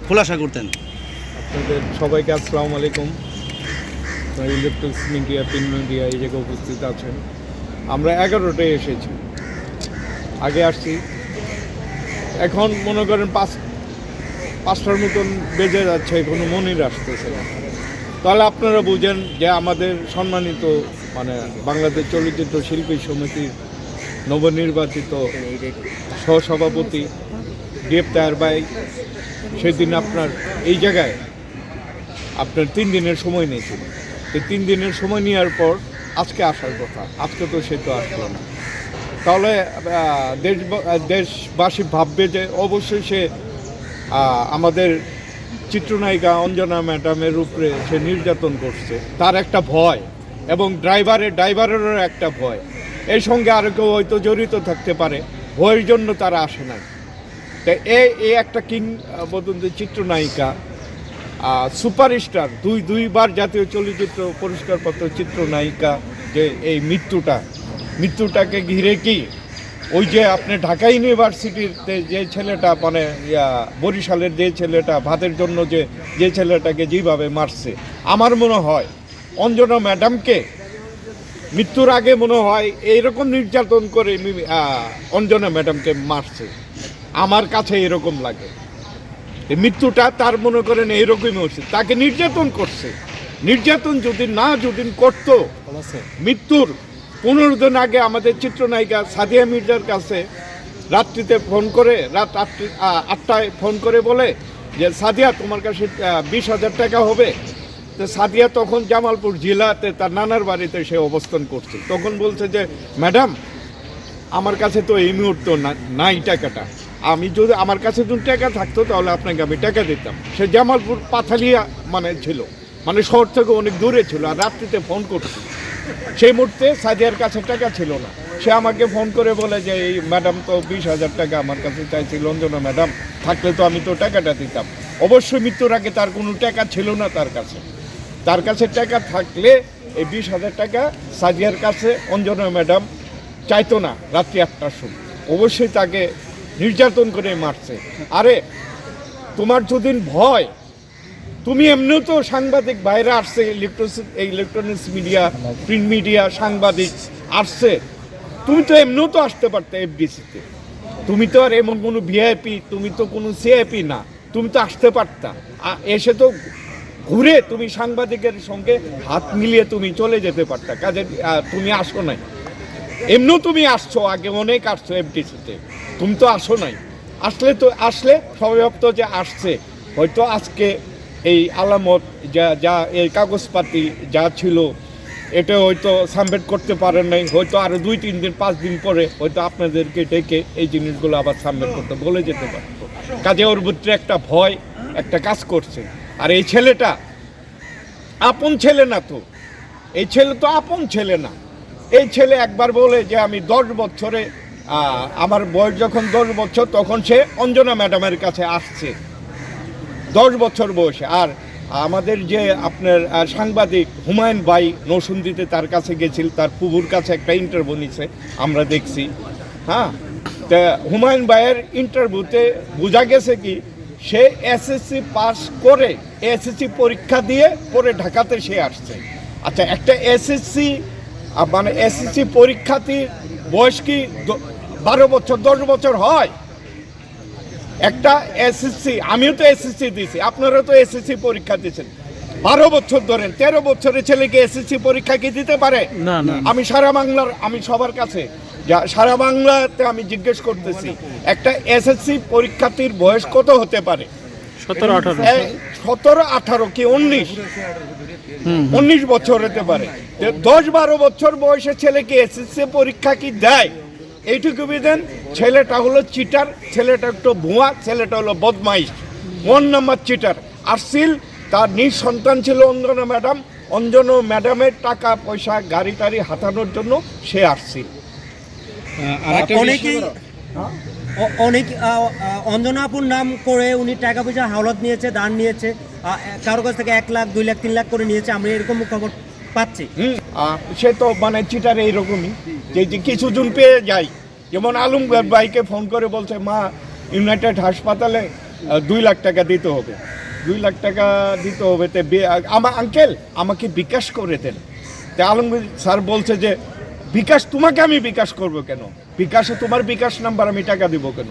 খোলাসা করতেন। আপনাদের সবাইকে আসসালামু আলাইকুম। ইলেকট্রনিক্স মিডিয়া, প্রিন্ট মিডিয়া এই জায়গায় উপস্থিত আছেন। আমরা 11টায় এসেছি, আগে আসছি। এখন মনে করেন পাঁচটার মতন বেজে যাচ্ছে, এখনো মনির আসতেছে না। তাহলে আপনারা বুঝেন যে আমাদের সম্মানিত বাংলাদেশ চলচ্চিত্র শিল্পী সমিতির নবনির্বাচিত সহসভাপতি ডিএফ তাহের ভাই সেদিন আপনার এই জায়গায় আপনার 3 দিনের সময় নিয়েছিল। এই 3 দিনের সময় নেওয়ার পর আজকে আসার কথা, আজকে তো সে তো আসলো না। তাহলে দেশবাসী ভাববে যে অবশ্যই সে আমাদের চিত্রনায়িকা অঞ্জনা ম্যাডামের উপরে সে নির্যাতন করছে, তার একটা ভয়, এবং ড্রাইভারেরও একটা ভয়। এর সঙ্গে আরও কেউ হয়তো জড়িত থাকতে পারে, ভয়ের জন্য তারা আসে না। তাই এই একটা কিংবদন্তি চিত্রনায়িকা, সুপারস্টার, দুইবার জাতীয় চলচ্চিত্র পুরস্কারপ্রাপ্ত চিত্রনায়িকা, যে এই মৃত্যুটাকে ঘিরে কি ওই যে আপনি ঢাকা ইউনিভার্সিটিতে যে ছেলেটা বরিশালের যে ছেলেটা ভাতের জন্য যে ছেলেটাকে যেভাবে মারছে, আমার মনে হয় অঞ্জনা ম্যাডামকে মৃত্যুর আগে মনে হয় এইরকম নির্যাতন করে অঞ্জনা ম্যাডামকে মারছে। আমার কাছে এরকম লাগে। মৃত্যুটা তার মনে করেন এইরকমই হচ্ছে, তাকে নির্যাতন করছে। নির্যাতন যদি করতো, মৃত্যুর 15 দিন আগে আমাদের চিত্রনায়িকা সাদিয়া মির্জার কাছে রাত্রিতে ফোন করে, রাত 8টায় ফোন করে বলে যে সাদিয়া তোমার কাছে 20,000 টাকা হবে। তো সাদিয়া তখন জামালপুর জেলাতে তার নানার বাড়িতে সে অবস্থান করছে। তখন বলছে যে ম্যাডাম আমার কাছে তো এই মুহূর্তে নাই টাকাটা, আমি যদি আমার কাছে যদি টাকা থাকতো তাহলে আপনাকে আমি টাকা দিতাম। সে জামালপুর পাথালিয়া ছিল, শহর থেকে অনেক দূরে ছিল, আর রাত্রিতে ফোন করছে। সেই মুহূর্তে সাদিয়ার কাছে টাকা ছিল না। সে আমাকে ফোন করে বলে যে এই ম্যাডাম তো 20,000 টাকা আমার কাছে চাইছিল, অঞ্জনা ম্যাডাম থাকলে তো আমি তো টাকাটা দিতাম। অবশ্যই মৃত্যুর আগে তার কোনো টাকা ছিল না তার কাছে টাকা থাকলে এই 20,000 টাকা সাদিয়ার কাছে অঞ্জনা ম্যাডাম চাইতো না। রাত্রি 8টার সময় অবশ্যই তাকে নির্যাতন করে মারছে। আরে তোমার যদি ভয়, তুমি এমনিও তো সাংবাদিক বাইরে আসছে, ইলেকট্রনিক্স মিডিয়া, প্রিন্ট মিডিয়া, সাংবাদিক আসছে, তুমি তো এমনিও তো আসতে পারতে এফডিসিতে। তুমি তো আর এমন কোনো ভিআইপি, তুমি তো কোনো সিআইপি না, তুমি তো আসতে পারতা। এসে তো ঘুরে তুমি সাংবাদিকের সঙ্গে হাত মিলিয়ে তুমি চলে যেতে পারতা। কাজে তুমি আসো নাই। এমনিও তুমি আসছো, আগে অনেক আসছো এফডিসিতে, তুমি তো আসো নাই। আসলে স্বভাবত যে আসছে, হয়তো আজকে এই আলামত যা এই কাগজপাতি যা ছিল এটা হয়তো সাবমিট করতে পারেন নাই, হয়তো আরও 2-3 দিন 5 দিন পরে হয়তো আপনাদেরকে ডেকে এই জিনিসগুলো আবার সাবমিট করতে বলে যেতে পারতো। কাজে ওর ভিতরে একটা ভয় একটা কাজ করছে। আর এই ছেলেটা আপন ছেলে না তো, এই ছেলে তো আপন ছেলে না। এই ছেলে একবার বলে যে আমি 10 বছরে আমার বয়স যখন 10 বছর তখন সে অঞ্জনা ম্যাডামের কাছে আসছে 10 বছর বয়সে। আর আমাদের যে আপনার সাংবাদিক হুমায়ুন ভাই নরসিংদীতে তার কাছে গেছিল, তার পুবুর কাছে একটা ইন্টারভিউ নিছে, আমরা দেখছি। হ্যাঁ, তা হুমায়ুন ভাইয়ের ইন্টারভিউতে বোঝা গেছে কি সে এসএসসি পাস করে এসএসসি পরীক্ষা দিয়ে পরে ঢাকাতে সে আসছে। আচ্ছা, একটা এসএসসি এসএসসি পরীক্ষার্থীর বয়স কি 12 বছর 10 বছর হয়? একটা এসএসসি, আমিও তো এসএসসি দিয়েছি, আপনারা তো এসএসসি পরীক্ষা দিয়েছেন, 12 বছর ধরেন, 13 বছরের ছেলেকে এসএসসি পরীক্ষা কি দিতে পারে? না। আমি সারা বাংলার, আমি সবার কাছে সারা বাংলাতে আমি জিজ্ঞেস করতেছি, একটা এসএসসি পরীক্ষার্থীর বয়স কত হতে পারে? 17-18 কি 19 বছর হতে পারে। 10-12 বছর বয়সের ছেলেকে এসএসসি পরীক্ষা কি দেয়? এইটুকু বিদেন ছেলেটা হলো চিটার, ছেলেটা একটু ভুয়া, ছেলেটা হলো বদমাইশ, 1 নম্বর চিটার। আসছিল, তার নিজ সন্তান ছিল অঞ্জনা ম্যাডাম, অঞ্জনা ম্যাডামের টাকা পয়সা গাড়ি টাড়ি হাতানোর জন্য সে আসছিল। অনেক অঞ্জনাপুর নাম করে উনি টাকা পয়সা হাওলাত নিয়েছে, দান নিয়েছে, কারোর কাছ থেকে 1 লাখ 2 লাখ 3 লাখ করে নিয়েছে, আমরা এরকম খবর পাচ্ছি। সে তো চিটার এইরকমই, যে কিছুজন পেয়ে যায়। যেমন আলমগীর ভাইকে ফোন করে বলছে মা ইউনাইটেড হাসপাতালে 2 লাখ টাকা দিতে হবে, 2 লাখ টাকা দিতে হবে। তে আমার আঙ্কেল আমাকে বিকাশ করে দেন। তে আলমগীর স্যার বলছে যে বিকাশ, তোমাকে আমি বিকাশ করব কেন, বিকাশে তোমার বিকাশ নাম্বার আমি টাকা দিব কেন,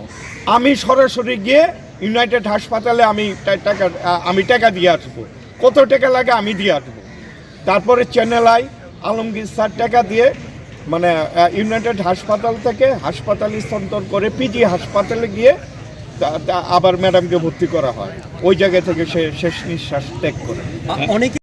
আমি সরাসরি গিয়ে ইউনাইটেড হাসপাতালে আমি টাকা দিয়ে আসবো, কত টাকা লাগে আমি দিয়ে আসবো। তারপরে চ্যানেল আই আলমগীর স্যার টাকা দিয়ে মানে ইউনাইটেড হাসপাতাল থেকে হাসপাতালে স্থানান্তর করে পিজি হাসপাতালে গিয়ে আবার ম্যাডামকে ভর্তি করা হয়। ওই জায়গা থেকে সে শেষ নিঃশ্বাস ত্যাগ করে। অনেকে